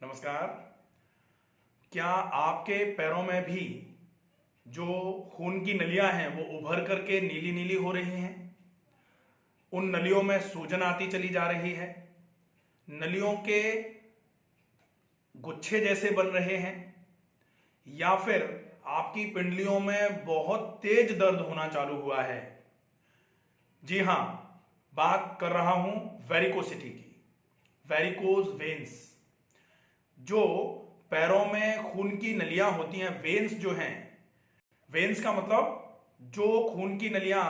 नमस्कार। क्या आपके पैरों में भी जो खून की नलियां हैं वो उभर करके नीली नीली हो रही हैं? उन नलियों में सूजन आती चली जा रही है, नलियों के गुच्छे जैसे बन रहे हैं, या फिर आपकी पिंडलियों में बहुत तेज दर्द होना चालू हुआ है? जी हां, बात कर रहा हूं वेरिकोसिटी की, वेरिकोज वेन्स। जो पैरों में खून की नलियां होती हैं, वेन्स जो हैं, वेन्स का मतलब जो खून की नलियां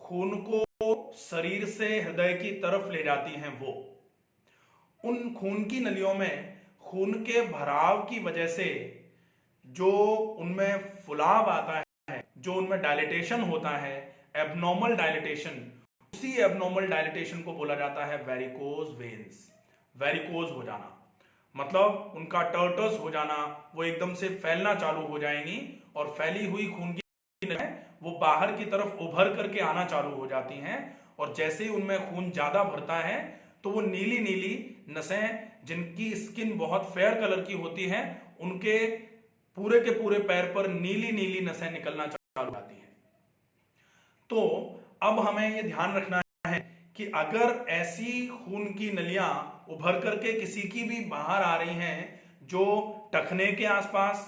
खून को शरीर से हृदय की तरफ ले जाती हैं, वो उन खून की नलियों में खून के भराव की वजह से जो उनमें फुलाव आता है, जो उनमें डायलिटेशन होता है, एबनॉर्मल डायलिटेशन, उसी एबनॉर्मल डायलिटेशन को बोला जाता है वेरिकोज वेन्स। वेरिकोज हो जाना मतलब उनका टर्टस हो जाना, वो एकदम से फैलना चालू हो जाएंगी और फैली हुई खून की नलियां वो बाहर की तरफ उभर करके आना चालू हो जाती हैं। और जैसे ही उनमें खून ज्यादा भरता है तो वो नीली नीली नसें, जिनकी स्किन बहुत फेयर कलर की होती है, उनके पूरे के पूरे पैर पर नीली नीली नसें निकलना चालू हो जाती हैं। तो अब हमें यह ध्यान रखना है कि अगर ऐसी खून की नलियां उभर करके किसी की भी बाहर आ रही हैं, जो टखने के आसपास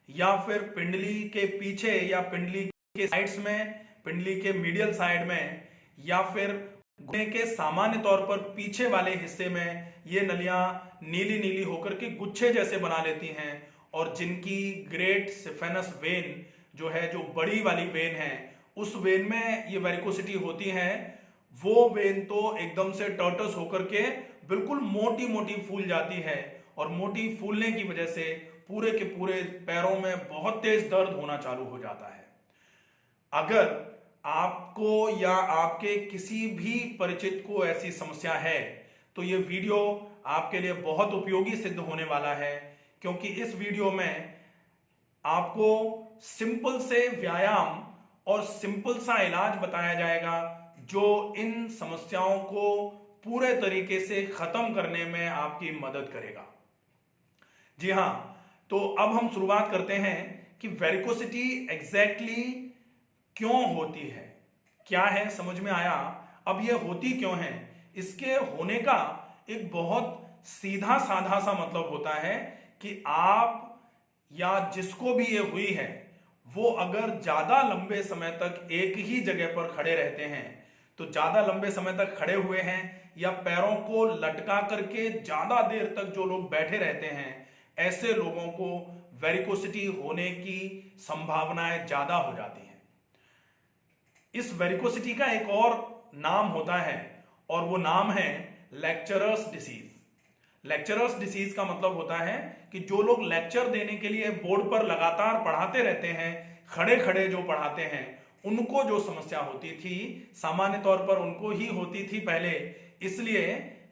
या फिर पिंडली के पीछे या पिंडली के साइड्स में, पिंडली के मीडियल साइड में, या फिर घुटने के सामान्य तौर पर पीछे वाले हिस्से में ये नलियां नीली नीली होकर के गुच्छे जैसे बना लेती हैं, और जिनकी ग्रेट सिफेनस वेन जो है, जो बड़ी वाली वेन है, उस वेन में ये वेरिकोसिटी होती है, वो वेन तो एकदम से टर्टस होकर के बिल्कुल मोटी मोटी फूल जाती है। और मोटी फूलने की वजह से पूरे के पूरे पैरों में बहुत तेज दर्द होना चालू हो जाता है। अगर आपको या आपके किसी भी परिचित को ऐसी समस्या है तो ये वीडियो आपके लिए बहुत उपयोगी सिद्ध होने वाला है, क्योंकि इस वीडियो में आपको सिंपल से व्यायाम और सिंपल सा इलाज बताया जाएगा जो इन समस्याओं को पूरे तरीके से खत्म करने में आपकी मदद करेगा। जी हां, तो अब हम शुरुआत करते हैं कि वेरिकोसिटी एग्जैक्टली क्यों होती है, क्या है, समझ में आया? अब ये होती क्यों है, इसके होने का एक बहुत सीधा साधा सा मतलब होता है कि आप या जिसको भी ये हुई है, वो अगर ज्यादा लंबे समय तक एक ही जगह पर खड़े रहते हैं, तो ज्यादा लंबे समय तक खड़े हुए हैं या पैरों को लटका करके ज्यादा देर तक जो लोग बैठे रहते हैं, ऐसे लोगों को वेरिकोसिटी होने की संभावनाएं ज्यादा हो जाती हैं। इस वेरिकोसिटी का एक और नाम होता है, और वो नाम है लेक्चरर्स डिसीज। लेक्चरर्स डिसीज का मतलब होता है कि जो लोग लेक्चर देने के लिए बोर्ड पर लगातार पढ़ाते रहते हैं, खड़े खड़े जो पढ़ाते हैं, उनको जो समस्या होती थी, सामान्य तौर पर उनको ही होती थी पहले, इसलिए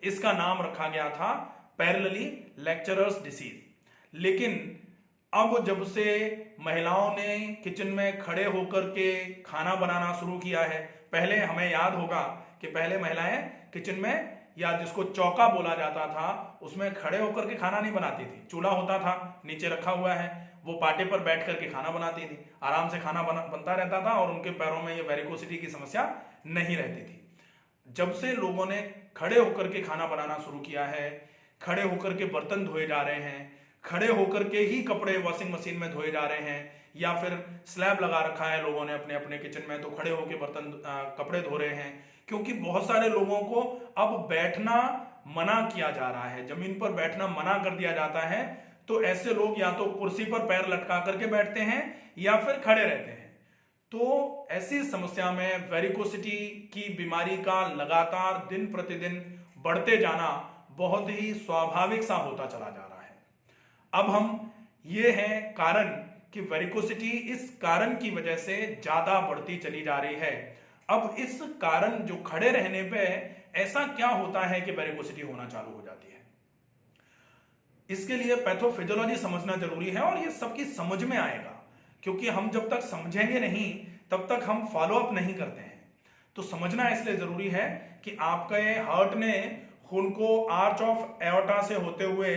इसका नाम रखा गया था पैरेलली लेक्चरर्स डिसीज। लेकिन अब जब से महिलाओं ने किचन में खड़े होकर के खाना बनाना शुरू किया है, पहले हमें याद होगा कि पहले महिलाएं किचन में, या जिसको चौका बोला जाता था, उसमें खड़े होकर के खाना नहीं बनाती थी। चूल्हा होता था, नीचे रखा हुआ है, वो पाटे पर बैठ करके खाना बनाती थी, आराम से खाना बनता रहता था और उनके पैरों में ये वेरिकोसिटी की समस्या नहीं रहती थी। जब से लोगों ने खड़े होकर के खाना बनाना शुरू किया है, खड़े होकर के बर्तन धोए जा रहे हैं, खड़े होकर के ही कपड़े वॉशिंग मशीन में धोए जा रहे हैं, या फिर स्लैब लगा रखा है लोगों ने अपने अपने किचन में, तो खड़े होकर बर्तन कपड़े धो रहे हैं, क्योंकि बहुत सारे लोगों को अब बैठना मना किया जा रहा है, जमीन पर बैठना मना कर दिया जाता है। तो ऐसे लोग या तो कुर्सी पर पैर लटका करके बैठते हैं या फिर खड़े रहते हैं। तो ऐसी समस्या में वेरिकोसिटी की बीमारी का लगातार दिन प्रतिदिन बढ़ते जाना बहुत ही स्वाभाविक सा होता चला जा रहा है। अब हम ये है कारण कि वेरिकोसिटी इस कारण की वजह से ज्यादा बढ़ती चली जा रही है। अब इस कारण, जो खड़े रहने पे ऐसा क्या होता है कि वेरिकोसिटी होना चालू हो जाती है, इसके लिए पैथोफिजियोलॉजी समझना जरूरी है, और ये सबकी समझ में आएगा, क्योंकि हम जब तक समझेंगे नहीं तब तक हम फॉलो अप नहीं करते हैं। तो समझना इसलिए जरूरी है कि आपके हार्ट ने खून को आर्च ऑफ एओर्टा से होते हुए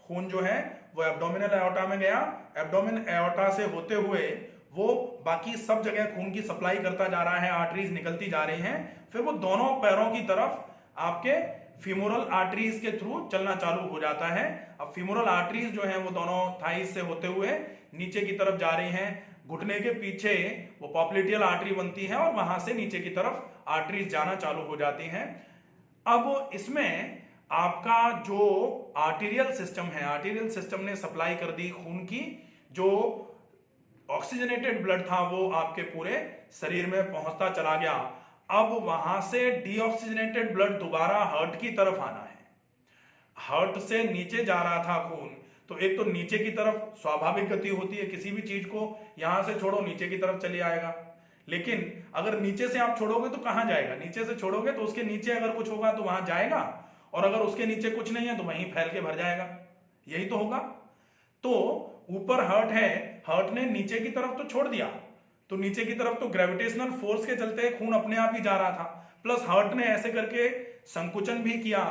खून जो है वो एब्डोमिनल एओर्टा में गया, एब्डोमिनल एओर्टा से होते हुए वो बाकी सब जगह खून की सप्लाई करता जा रहा है, आर्टरीज निकलती जा रही हैं, फिर वो दोनों पैरों की तरफ आपके फीमोरल आर्टरीज के थ्रू चलना चालू हो जाता है। अब फीमोरल आर्टरीज जो है वो दोनों थाइज से होते हुए नीचे की तरफ जा रही हैं, घुटने के पीछे वो पॉप्लिटियल आर्टरी बनती है और वहां से नीचे की तरफ आर्टरीज जाना चालू हो जाती हैं। अब इसमें आपका जो आर्टेरियल सिस्टम है, आर्टेरियल सिस्टम ने सप्लाई कर दी खून की, जो ऑक्सीजनेटेड ब्लड था वो आपके पूरे शरीर में पहुंचता चला गया। अब वहां से डीऑक्सीजनेटेड ब्लड दोबारा हार्ट की तरफ आना है। हार्ट से नीचे जा रहा था खून, तो एक तो नीचे की तरफ स्वाभाविक गति होती है, किसी भी चीज को यहां से छोड़ो नीचे की तरफ चली आएगा। लेकिन अगर नीचे से आप छोड़ोगे तो कहां जाएगा? नीचे से छोड़ोगे तो उसके नीचे अगर कुछ होगा तो वहां जाएगा, और अगर उसके नीचे कुछ नहीं है तो वहीं फैल के भर जाएगा। यही तो होगा। तो ऊपर हार्ट है, हार्ट ने नीचे की तरफ तो छोड़ दिया, तो नीचे की तरफ तो ग्रेविटेशनल फोर्स के चलते खून अपने आप ही जा रहा था, प्लस हार्ट ने ऐसे करके संकुचन भी किया।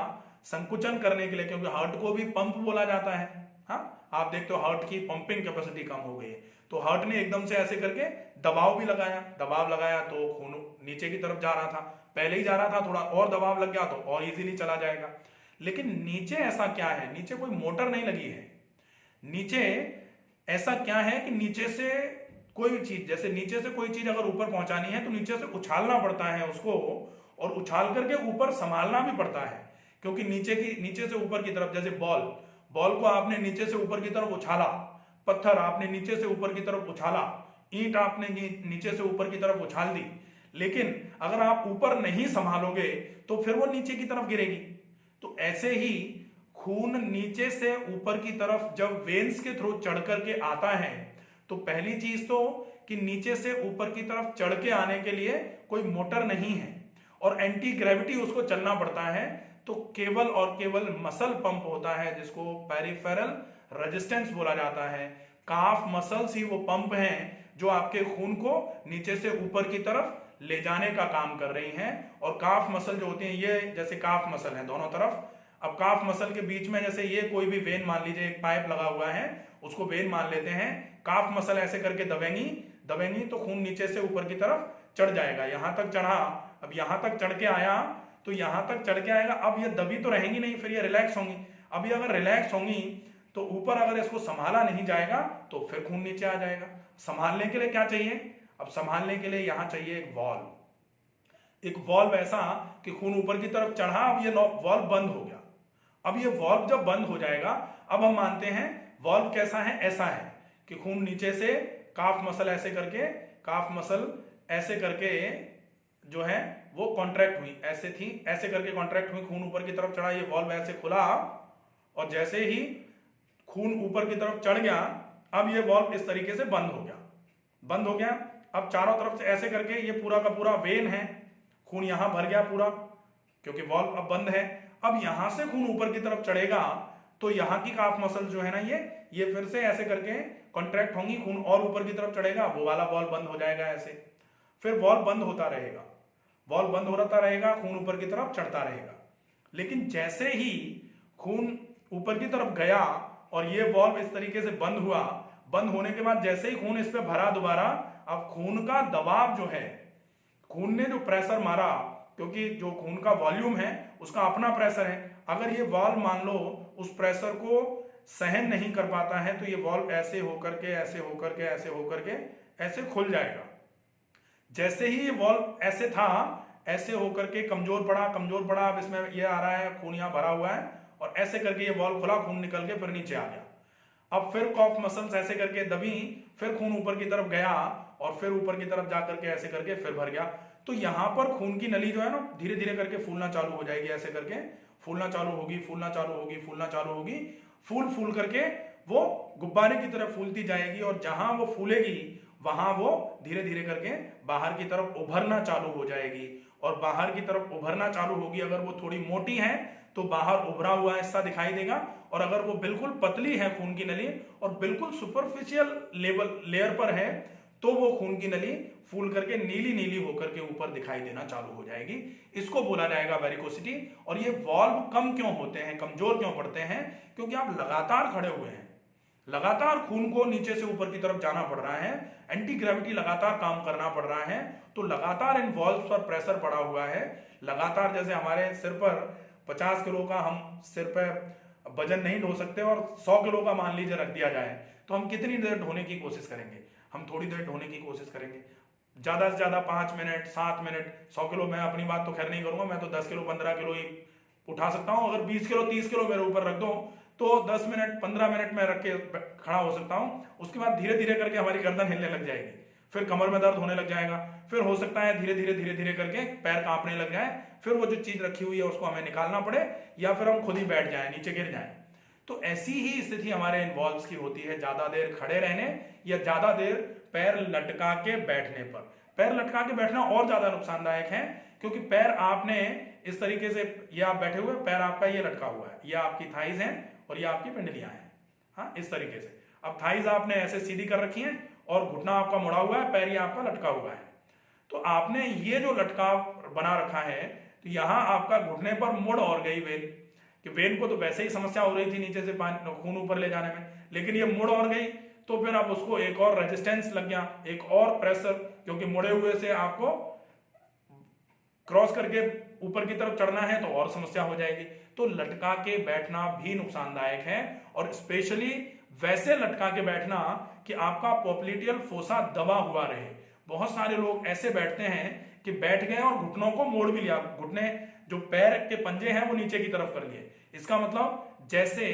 संकुचन करने के लिए, क्योंकि हार्ट को भी पंप बोला जाता है, हाँ, आप देखते हो हार्ट की पंपिंग कैपेसिटी कम हो गई है, तो हार्ट ने एकदम से ऐसे करके दबाव भी लगाया, दबाव लगाया तो खून नीचे की तरफ जा रहा था, पहले ही जा रहा था, थोड़ा और दबाव लग गया तो और इजीली चला जाएगा। लेकिन नीचे ऐसा क्या है? नीचे कोई मोटर नहीं लगी है। नीचे ऐसा क्या है कि नीचे से कोई चीज, जैसे नीचे से कोई चीज अगर ऊपर पहुंचानी है तो नीचे से उछालना पड़ता है उसको, और उछाल करके ऊपर संभालना भी पड़ता है, क्योंकि नीचे से ऊपर की तरफ, जैसे बॉल को आपने नीचे से ऊपर की तरफ उछाला, पत्थर आपने नीचे से ऊपर की तरफ उछाला, ईंट आपने नीचे से ऊपर की तरफ उछाल दी, लेकिन अगर आप ऊपर नहीं संभालोगे तो फिर वो नीचे की तरफ गिरेगी। तो ऐसे ही खून नीचे से ऊपर की तरफ जब वेन्स के थ्रू चढ़ करके आता है, तो पहली चीज तो कि नीचे से ऊपर की तरफ चढ़ के आने के लिए कोई मोटर नहीं है और एंटी ग्रेविटी उसको चलना पड़ता है, तो केवल और केवल मसल पंप होता है, जिसको पेरिफेरल रेजिस्टेंस बोला जाता है। काफ मसल्स ही वो पंप हैं जो आपके खून को नीचे से ऊपर की तरफ ले जाने का काम कर रही हैं। और काफ मसल जो होती हैं, ये जैसे काफ मसल है दोनों तरफ, अब काफ मसल के बीच में जैसे ये कोई भी वेन मान लीजिए, एक पाइप लगा हुआ है, उसको वेन मान लेते हैं, काफ मसल ऐसे करके दबेंगी तो खून नीचे से ऊपर की तरफ चढ़ जाएगा। यहां तक चढ़ा, अब यहां तक चढ़ के आया तो यहां तक चढ़ के आएगा। अब ये दबी तो रहेंगी नहीं, फिर ये रिलैक्स होंगी। अब ये अगर रिलैक्स होंगी तो ऊपर अगर इसको संभाला नहीं जाएगा तो फिर खून नीचे आ जाएगा। संभालने के लिए क्या चाहिए? अब संभालने के लिए यहां चाहिए एक वॉल्व ऐसा कि खून ऊपर की तरफ चढ़ा, अब ये वॉल्व बंद हो गया। अब ये वॉल्व जब बंद हो जाएगा, अब हम मानते हैं वॉल्व कैसा है, ऐसा है कि खून नीचे से काफ मसल ऐसे करके जो है वो कॉन्ट्रैक्ट हुई, ऐसे थी, ऐसे करके कॉन्ट्रैक्ट हुई, खून ऊपर की तरफ चढ़ा, ये वॉल्व ऐसे खुला, और जैसे ही खून ऊपर की तरफ चढ़ गया, अब ये वॉल्व इस तरीके से बंद हो गया। अब चारों तरफ से ऐसे करके ये पूरा का पूरा वेन है, खून यहां भर गया पूरा, क्योंकि वॉल्व अब बंद है। अब यहां से खून ऊपर की तरफ चढ़ेगा तो यहां की काफ मसल जो है ना, ये फिर से ऐसे करके कॉन्ट्रैक्ट होंगी, खून और ऊपर की तरफ चढ़ेगा, वो वाला वॉल्व बंद हो जाएगा ऐसे, फिर वॉल्व बंद होता रहेगा, खून ऊपर की तरफ चढ़ता रहेगा। लेकिन जैसे ही खून ऊपर की तरफ गया और ये वॉल्व इस तरीके से बंद हुआ, बंद होने के बाद जैसे ही खून इस पे भरा दोबारा, अब खून का दबाव जो है, खून ने जो प्रेशर मारा, क्योंकि जो खून का वॉल्यूम है उसका अपना प्रेशर है, अगर ये वॉल्व मान लो उस प्रेशर को सहन नहीं कर पाता है तो ये वॉल्व ऐसे होकर के ऐसे खुल जाएगा। जैसे ही ये वॉल्व ऐसे था, ऐसे होकर के कमजोर पड़ा, अब इसमें ये आ रहा है, खून यहां भरा हुआ है, और ऐसे करके ये वॉल्व खुला, खून निकल के फिर नीचे आ गया। अब फिर कॉफ मसल्स ऐसे करके दबी, फिर खून ऊपर की तरफ गया, और फिर ऊपर की तरफ जाकर के ऐसे करके फिर भर गया। तो यहां पर खून की नली जो है ना, धीरे धीरे करके फूलना चालू हो जाएगी, ऐसे करके फूलना चालू होगी, फूल करके वो गुब्बारे की तरफ फूलती जाएगी, और जहां वो फूलेगी वहां वो धीरे धीरे करके बाहर की तरफ उभरना चालू हो जाएगी। और बाहर की तरफ उभरना चालू होगी, अगर वो थोड़ी मोटी है तो बाहर उभरा हुआ हिस्सा दिखाई देगा, और अगर वो बिल्कुल पतली है खून की नली और बिल्कुल सुपरफिशियल लेयर पर है तो वो खून की नली फूल करके नीली नीली होकर के ऊपर दिखाई देना चालू हो जाएगी। इसको बोला जाएगा वेरिकोसिटी। और ये वॉल्व कम क्यों होते हैं, कमजोर क्यों पड़ते हैं? क्योंकि आप लगातार खड़े हुए हैं, लगातार खून को नीचे से ऊपर की तरफ जाना पड़ रहा है, एंटी ग्रेविटी लगातार काम करना पड़ रहा है, तो लगातार इन वॉल्व्स पर प्रेशर पड़ा हुआ है। लगातार जैसे हमारे सिर पर 50 किलो का हम सिर पर वजन नहीं ढो सकते और 100 किलो का मान लीजिए रख दिया जाए, तो हम कितनी देर ढोने की कोशिश करेंगे? हम थोड़ी देर ढोने की कोशिश करेंगे, ज्यादा से ज्यादा 5 मिनट 7 मिनट। 100 किलो मैं अपनी बात तो खैर नहीं करूंगा, मैं तो 10 किलो 15 किलो ही उठा सकता हूं। अगर 20 किलो 30 किलो मेरे ऊपर रख दो तो 10 मिनट 15 मिनट में रख के खड़ा हो सकता हूं। उसके बाद धीरे धीरे करके हमारी गर्दन हिलने लग जाएगी, फिर कमर में दर्द होने लग जाएगा, फिर हो सकता है धीरे धीरे करके पैर कांपने लग जाए, फिर वो जो चीज रखी हुई है उसको हमें निकालना पड़े, या फिर हम खुद ही बैठ जाए, नीचे गिर जाए। तो ऐसी ही स्थिति हमारे इन्वॉल्व्स की होती है ज्यादा देर खड़े रहने या ज्यादा देर पैर लटका के बैठने पर। पैर लटका के बैठना और ज्यादा नुकसानदायक है, क्योंकि पैर आपने इस तरीके से, ये आप बैठे हुए, पैर आपका ये लटका हुआ है, ये आपकी थाइज हैं और ये आपकी पिंडलियां हैं, हाँ इस तरीके से। अब थाइज आपने ऐसे सीधी कर रखी है और घुटना आपका मुड़ा हुआ है, पैर ये आपका लटका हुआ है। तो आपने ये जो लटकाव बना रखा है, तो यहां आपका घुटने पर मुड़ और गई वेन, कि वेन को तो वैसे ही समस्या हो रही थी नीचे से खून ऊपर ले जाने में, लेकिन ये मुड़ और गई, तो फिर अब उसको एक और रेजिस्टेंस लग गया, एक और प्रेशर, क्योंकि मुड़े हुए से आपको क्रॉस करके ऊपर की तरफ चढ़ना है तो और समस्या हो जाएगी। तो लटका के बैठना भी नुकसानदायक है, और स्पेशली वैसे लटका के बैठना कि आपका पोप्लिटियल फोसा दबा हुआ रहे। बहुत सारे लोग ऐसे बैठते हैं कि बैठ गए और घुटनों को मोड़ भी लिया, घुटने जो पैर के पंजे हैं वो नीचे की तरफ कर लिए। इसका मतलब जैसे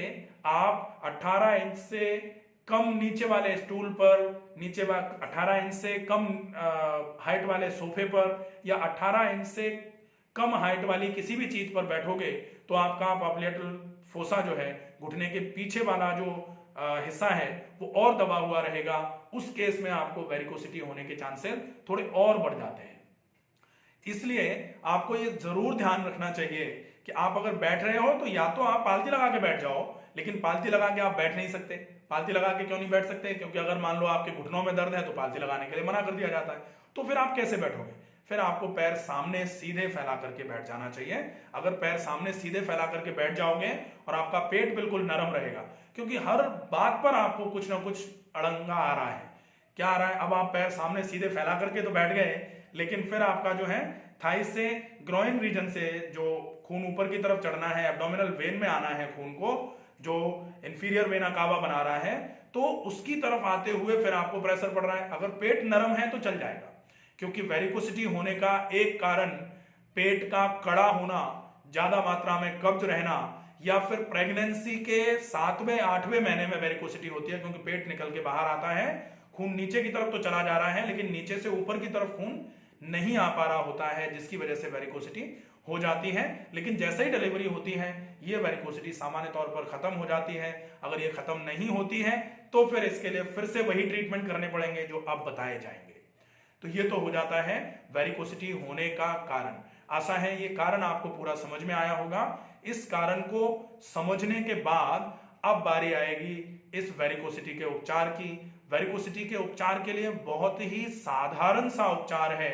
आप 18 इंच से कम नीचे वाले स्टूल पर, नीचे 18 इंच से कम हाइट वाले सोफे पर, या 18 इंच से कम हाइट वाली किसी भी चीज पर बैठोगे तो आपका पोप्लिटियल फोसा जो है, घुटने के पीछे वाला जो हिस्सा है वो और दबा हुआ रहेगा। उस केस में आपको वेरिकोसिटी होने के चांसेस थोड़े और बढ़ जाते हैं। इसलिए आपको ये जरूर ध्यान रखना चाहिए कि आप अगर बैठ रहे हो तो या तो आप पालती लगा के बैठ जाओ, लेकिन पालती लगा के आप बैठ नहीं सकते। पालती लगा के क्यों नहीं बैठ सकते? क्योंकि अगर मान लो आपके घुटनों में दर्द है तो पालती लगाने के लिए मना कर दिया जाता है। तो फिर आप कैसे बैठोगे? फिर आपको पैर सामने सीधे फैला करके बैठ जाना चाहिए। अगर पैर सामने सीधे फैला करके बैठ जाओगे और आपका पेट बिल्कुल नरम रहेगा, क्योंकि हर बात पर आपको कुछ ना कुछ अड़ंगा आ रहा है। क्या आ रहा है? अब आप पैर सामने सीधे फैला करके तो बैठ गए, लेकिन फिर आपका जो है थाई से ग्रोइन रीजन से जो खून ऊपर की तरफ चढ़ना है, एब्डोमिनल वेन में आना है खून को, जो इंफीरियर वेना कावा बना रहा है, तो उसकी तरफ आते हुए फिर आपको प्रेशर पड़ रहा है। अगर पेट नरम है तो चल जाएगा, क्योंकि वेरिकोसिटी होने का एक कारण पेट का कड़ा होना, ज्यादा मात्रा में कब्ज रहना, या फिर प्रेगनेंसी के 7वें 8वें महीने में वेरिकोसिटी होती है, क्योंकि पेट निकल के बाहर आता है, खून नीचे की तरफ तो चला जा रहा है लेकिन नीचे से ऊपर की तरफ खून नहीं आ पा रहा होता है, जिसकी वजह से वेरिकोसिटी हो जाती है। लेकिन जैसे ही डिलीवरी होती है ये वेरिकोसिटी सामान्य तौर पर खत्म हो जाती है। अगर ये खत्म नहीं होती है तो फिर इसके लिए फिर से वही ट्रीटमेंट करने पड़ेंगे जो अब बताए जाएंगे। तो ये तो हो जाता है वेरिकोसिटी होने का कारण। आशा है ये कारण आपको पूरा समझ में आया होगा। इस कारण को समझने के बाद अब बारी आएगी इस वेरिकोसिटी के उपचार की। वेरिकोसिटी के उपचार के लिए बहुत ही साधारण सा उपचार है।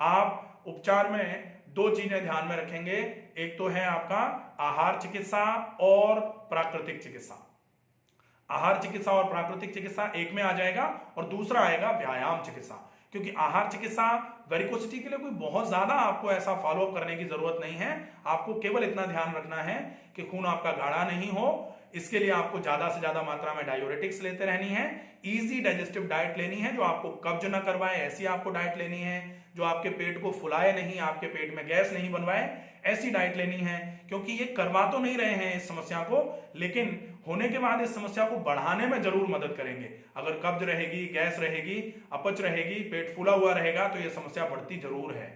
आप उपचार में दो चीजें ध्यान में रखेंगे, एक तो है आपका आहार चिकित्सा और प्राकृतिक चिकित्सा। आहार चिकित्सा और प्राकृतिक चिकित्सा एक में आ जाएगा, और दूसरा आएगा व्यायाम चिकित्सा। क्योंकि आहार चिकित्सा वेरिकोसिटी के लिए कोई बहुत ज्यादा आपको ऐसा फॉलोअप करने की जरूरत नहीं है। आपको केवल इतना ध्यान रखना है कि खून आपका गाढ़ा नहीं हो। इसके लिए आपको ज्यादा से ज्यादा मात्रा में डायोरेटिक्स लेते रहनी है, इजी डाइजेस्टिव डाइट लेनी है, जो आपको कब्ज न करवाए ऐसी आपको डाइट लेनी है, जो आपके पेट को फुलाए नहीं, आपके पेट में गैस नहीं बनवाए ऐसी डाइट लेनी है। क्योंकि ये करवा तो नहीं रहे हैं इस समस्या को, लेकिन होने के बाद इस समस्या को बढ़ाने में जरूर मदद करेंगे। अगर कब्ज रहेगी, गैस रहेगी, अपच रहेगी, पेट फूला हुआ रहेगा तो यह समस्या बढ़ती जरूर है।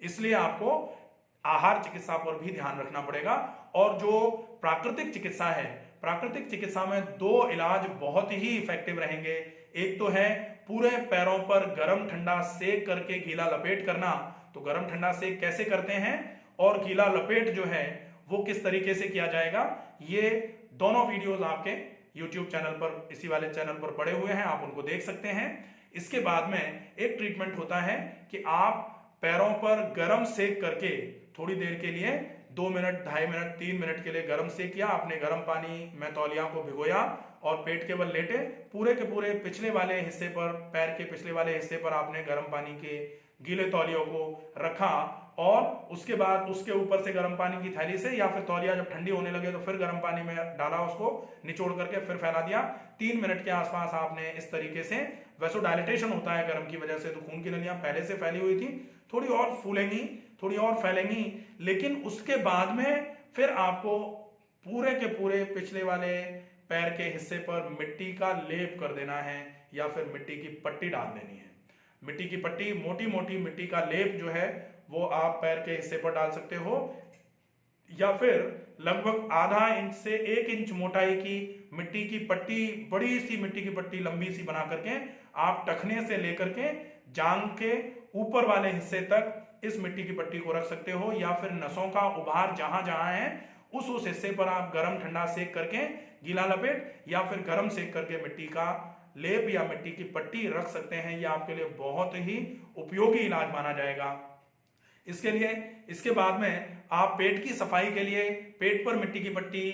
इसलिए आपको आहार चिकित्सा पर भी ध्यान रखना पड़ेगा। और जो प्राकृतिक चिकित्सा है, प्राकृतिक चिकित्सा में दो इलाज बहुत ही इफेक्टिव रहेंगे। एक तो है पूरे पैरों पर गर्म ठंडा सेक करके गीला लपेट करना। तो गर्म ठंडा सेक कैसे करते हैं और गीला लपेट जो है वो किस तरीके से किया जाएगा, ये दोनों वीडियोस आपके YouTube चैनल पर, इसी वाले चैनल पर पड़े हुए हैं, आप उनको देख सकते हैं। इसके बाद में एक ट्रीटमेंट होता है कि आप पैरों पर गर्म सेक करके थोड़ी देर के लिए 2 मिनट, 2.5 मिनट, 3 मिनट के लिए गर्म सेक किया, आपने गर्म पानी में तौलिया को भिगोया और पेट के बल लेटे, पूरे के पूरे पिछले वाले हिस्से पर, पैर के पिछले वाले हिस्से पर आपने गर्म पानी के गीले तौलियों को रखा और उसके बाद उसके ऊपर से गर्म पानी की थैली से या फिर तौलिया जब ठंडी होने लगे तो फिर गर्म पानी में डाला, उसको निचोड़ करके फिर फैला दिया। 3 मिनट के आसपास आपने इस तरीके से, वैसोडाइलेटेशन होता है गर्म की वजह से, तो खून की नलियां पहले से फैली हुई थी, थोड़ी और फूलेंगी, थोड़ी और फैलेंगी, लेकिन उसके बाद में फिर आपको पूरे के पूरे पिछले वाले पैर के हिस्से पर मिट्टी का लेप कर देना है या फिर मिट्टी की पट्टी डाल देनी है। मिट्टी की पट्टी, मोटी मोटी मिट्टी का लेप जो है वो आप पैर के हिस्से पर डाल सकते हो, या फिर लगभग आधा इंच से 1 इंच मोटाई की मिट्टी की पट्टी, बड़ी सी मिट्टी की पट्टी लंबी सी बना करके आप टखने से लेकर के जांघ के ऊपर वाले हिस्से तक इस मिट्टी की पट्टी को रख सकते हो, या फिर नसों का उभार जहां जहां है उस हिस्से पर आप गर्म ठंडा सेक करके गीला लपेट या फिर गर्म सेक करके मिट्टी का लेप या मिट्टी की पट्टी रख सकते हैं। यह आपके लिए बहुत ही उपयोगी इलाज माना जाएगा। इसके लिए, इसके बाद में आप पेट की सफाई के लिए पेट पर मिट्टी की पट्टी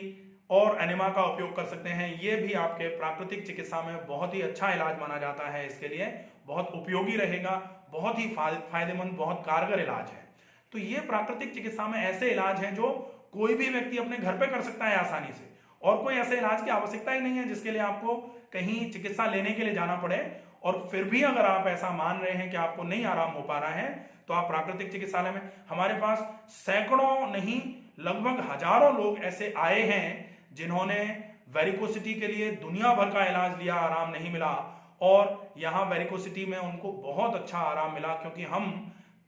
और एनेमा का उपयोग कर सकते हैं। यह भी आपके प्राकृतिक चिकित्सा में बहुत ही अच्छा इलाज माना जाता है। इसके लिए बहुत उपयोगी रहेगा, बहुत ही फायदेमंद, बहुत कारगर इलाज है। तो ये प्राकृतिक चिकित्सा में ऐसे इलाज हैं जो कोई भी व्यक्ति अपने घर पे कर सकता है आसानी से, और कोई ऐसे इलाज की आवश्यकता ही नहीं है जिसके लिए आपको कहीं चिकित्सा लेने के लिए जाना पड़े। और फिर भी अगर आप ऐसा मान रहे हैं कि आपको नहीं आराम हो पा रहा है, तो आप प्राकृतिक चिकित्सालय में, हमारे पास सैकड़ों नहीं लगभग हजारों लोग ऐसे आए हैं जिन्होंने वेरिकोसिटी के लिए दुनिया भर का इलाज लिया, आराम नहीं मिला, और यहां वेरिकोसिटी में उनको बहुत अच्छा आराम मिला, क्योंकि हम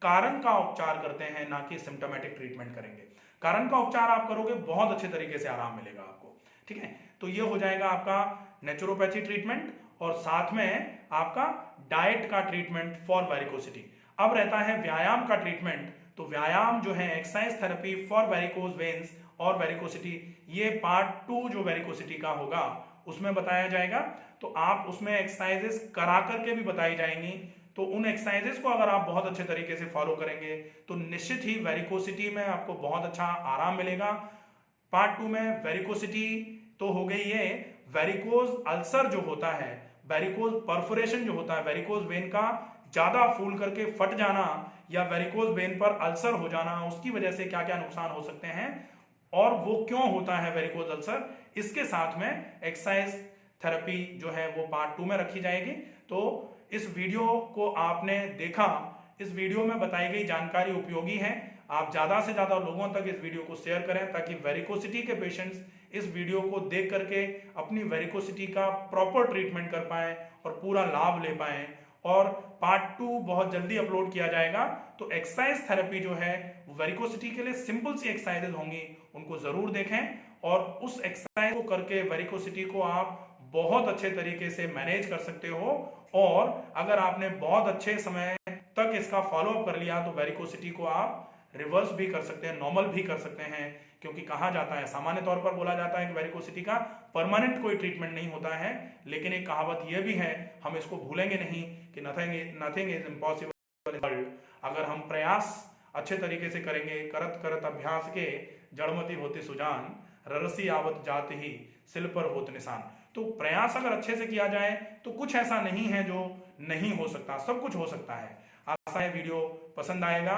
कारण का उपचार करते हैं, ना कि सिम्टोमेटिक ट्रीटमेंट करेंगे। कारण का उपचार आप करोगे, बहुत अच्छे तरीके से आराम मिलेगा आपको। ठीक है, तो ये हो जाएगा आपका नेचुरोपैथी ट्रीटमेंट, और साथ में आपका डाइट का ट्रीटमेंट फॉर वेरिकोसिटी। अब रहता है व्यायाम का ट्रीटमेंट। तो व्यायाम जो है, exercise therapy for varicose veins और वेरिकोसिटी, ये पार्ट 2 जो वेरिकोसिटी का होगा उसमें बताया जाएगा। तो आप उसमें एक्सरसाइजेस करा करके भी बताई जाएंगी, तो उन एक्सरसाइजेस को अगर आप बहुत अच्छे तरीके से फॉलो करेंगे तो निश्चित ही वेरिकोसिटी में आपको बहुत अच्छा आराम मिलेगा। पार्ट 2 में वेरिकोसिटी तो हो गई, ये वेरिकोज अल्सर जो होता है, वेरिकोज परफोरेशन जो होता है, वेरिकोज वेन का ज्यादा फूल करके फट जाना या वेरिकोज वेन पर अल्सर हो जाना, उसकी वजह से क्या क्या नुकसान हो सकते हैं और वो क्यों होता है वेरिकोज अल्सर, इसके साथ में एक्सरसाइज थेरेपी जो है वो पार्ट 2 में रखी जाएगी। तो इस वीडियो को आपने देखा, इस वीडियो में बताई गई जानकारी उपयोगी है। आप ज्यादा से ज्यादा लोगों तक इस वीडियो को शेयर करें ताकि वेरिकोसिटी के पेशेंट्स इस वीडियो को देख करके अपनी वेरिकोसिटी का प्रॉपर ट्रीटमेंट कर पाएं और पूरा लाभ ले पाएं। और पार्ट 2 बहुत जल्दी अपलोड किया जाएगा। तो एक्सरसाइज थेरेपी जो है वेरिकोसिटी के लिए सिंपल सी एक्सरसाइजेज होंगी, उनको जरूर देखें और उस एक्सरसाइज को करके वेरिकोसिटी को आप बहुत अच्छे तरीके से मैनेज कर सकते हो। और अगर आपने बहुत अच्छे समय तक इसका फॉलो अप कर लिया तो वेरिकोसिटी को आप रिवर्स भी कर सकते हैं, नॉर्मल भी कर सकते हैं। क्योंकि कहा जाता है, सामान्य तौर पर बोला जाता है कि वेरिकोसिटी का परमानेंट कोई ट्रीटमेंट नहीं होता है, लेकिन एक कहावत यह भी है, हम इसको भूलेंगे नहीं कि नथिंग इज इम्पॉसिबल। अगर हम प्रयास अच्छे तरीके से करेंगे, करत करत अभ्यास के जड़मती होती सुजान, ररसी आवत जात ही सिल पर होत निशान। तो प्रयास अगर अच्छे से किया जाए तो कुछ ऐसा नहीं है जो नहीं हो सकता, सब कुछ हो सकता है। आशा है वीडियो पसंद आएगा।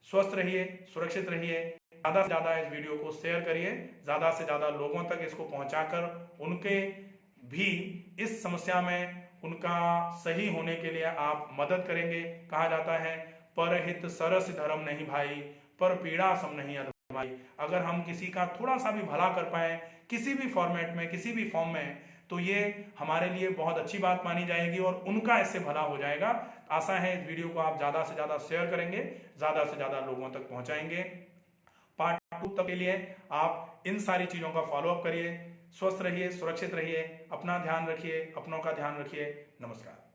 स्वस्थ रहिए, सुरक्षित रहिए, ज्यादा से ज्यादा इस वीडियो को शेयर करिए, ज्यादा से ज्यादा लोगों तक इसको पहुंचाकर उनके भी इस समस्या में उनका सही होने के लिए आप मदद करेंगे। कहा जाता है परहित सरस धर्म नहीं भाई, पर पीड़ा सम नहीं अधमाई। अगर हम किसी का थोड़ा सा भी भला कर पाए किसी भी फॉर्मेट में, किसी भी फॉर्म में, तो ये हमारे लिए बहुत अच्छी बात मानी जाएगी और उनका इससे भला हो जाएगा। आशा है इस वीडियो को आप ज्यादा से ज्यादा शेयर करेंगे, ज्यादा से ज्यादा लोगों तक पहुंचाएंगे। पार्ट 2 तक के लिए आप इन सारी चीजों का फॉलो अप करिए। स्वस्थ रहिए, सुरक्षित रहिए, अपना ध्यान रखिए, अपनों का ध्यान रखिए। नमस्कार।